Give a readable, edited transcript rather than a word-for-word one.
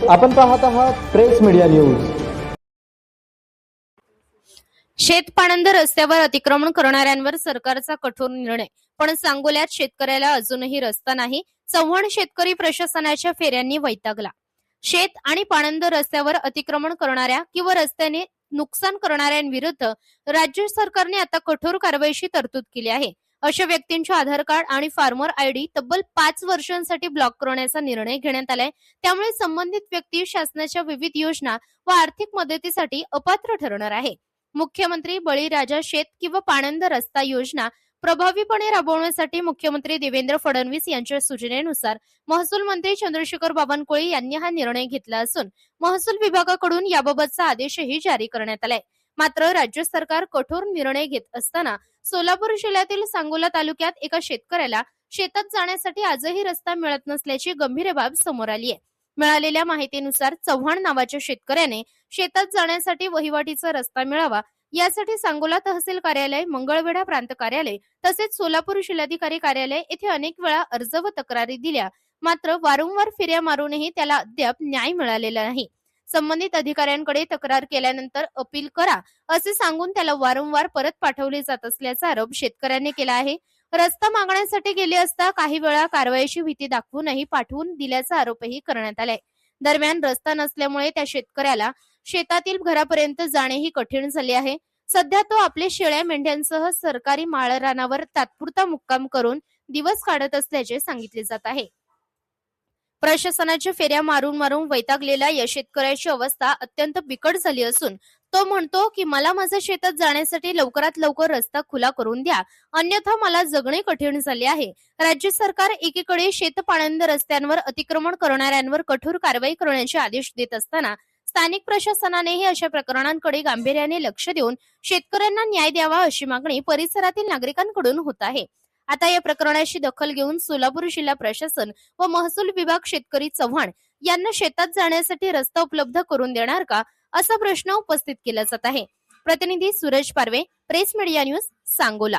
आपण पाहत आहात प्रेस मीडिया न्यूज। शेतपाणंद रस्त्यावर अतिक्रमण करणाऱ्यांवर सरकारचा कठोर निर्णय, पण सांगोल्यात शेतकऱ्याला अजूनही रस्ता नाही। चव्हाण शेतकरी प्रशासनाच्या फेऱ्यांनी वैतागला। शेत आणि पाणंद रस्त्यावर अतिक्रमण करणाऱ्या किंवा रस्त्याने नुकसान करणाऱ्यांविरुद्ध राज्य सरकारने आता कठोर कारवाईची तरतूद केली आहे। अशा व्यक्तींचे आधार कार्ड आणि फार्मर आयडी तब्बल 5 वर्षांसाठी ब्लॉक करण्याचा निर्णय घेण्यात आलाय। त्यामुळे संबंधित व्यक्ती शासनाच्या विविध योजना व आर्थिक मदतीसाठी अपात्र ठरणार आहे। मुख्यमंत्री बळीराजा शेत किंवा पाणंद रस्ता योजना प्रभावीपणे राबवण्यासाठी मुख्यमंत्री देवेंद्र फडणवीस यांच्या सूचनेनुसार महसूल मंत्री चंद्रशेखर बावनकुळे यांनी हा निर्णय घेतला असून महसूल विभागाकडून याबाबतचा आदेशही जारी करण्यात आलाय। मात्र राज्य सरकार कठोर निर्णय घेत असताना सोलापूर जिल्ह्यातील सांगोला तालुक्यात एका शेतकऱ्याला शेतात जाण्यासाठी आजही रस्ता मिळत नसल्याची गंभीर बाब समोर आली आहे। मिळालेल्या माहितीनुसार चव्हाण नावाच्या शेतकऱ्याने शेतात जाण्यासाठी वहिवाटीचा रस्ता मिळावा यासाठी सांगोला तहसील कार्यालय, मंगळवेढा प्रांत कार्यालय तसेच सोलापूर जिल्हाधिकारी कार्यालय येथे अनेक वेळा अर्ज व तक्रारी दिल्या, मात्र वारंवार फेऱ्या मारूनही त्याला अद्याप न्याय मिळालेला नाही। संबंधित अधिकाऱ्यांकडे तक्रार केल्यानंतर अपील करा असे सांगून त्याला वारंवार परत पाठवले जात असल्याचा आरोप शेतकऱ्यांनी केला आहे। रस्ता मागण्यासाठी गेले असता काही वेळा कारवाईची भीती दाखवूनही पाठवून दिल्याचा आरोपही करण्यात आलाय। दरम्यान रस्ता नसल्यामुळे त्या शेतकऱ्याला शेतातील घरापर्यंत जाणेही कठीण झाले आहे। सध्या तो आपल्या शेळ्या मेंढ्यांसह सरकारी माळरानावर तात्पुरता मुक्काम करून दिवस काढत असल्याचे सांगितले जात आहे। प्रशासनाच्या फेऱ्या मारून मारून वैतागलेल्या या शेतकऱ्याची अवस्था अत्यंत बिकट झाली असून तो म्हणतो की मला माझ्या शेतात जाण्यासाठी लवकरात लवकर रस्ता खुला करून द्या, अन्यथा मला जगणे कठीण झाले आहे। राज्य सरकार एकीकडे शेतपाणंद रस्त्यांवर अतिक्रमण करणाऱ्यांवर कठोर कारवाई करण्याचे आदेश देत असताना स्थानिक प्रशासनानेही अशा प्रकरणांकडे गांभीर्याने लक्ष देऊन शेतकऱ्यांना न्याय द्यावा अशी मागणी परिसरातील नागरिकांकडून होत आहे। आता या प्रकरणाची दखल घेऊन सोलापूर जिल्हा प्रशासन व महसूल विभाग शेतकरी चव्हाण यांना शेतात जाण्यासाठी रस्ता उपलब्ध करून देणार का असा प्रश्न उपस्थित केला जात आहे। प्रतिनिधी सूरज पारवे, प्रेस मीडिया न्यूज, सांगोला।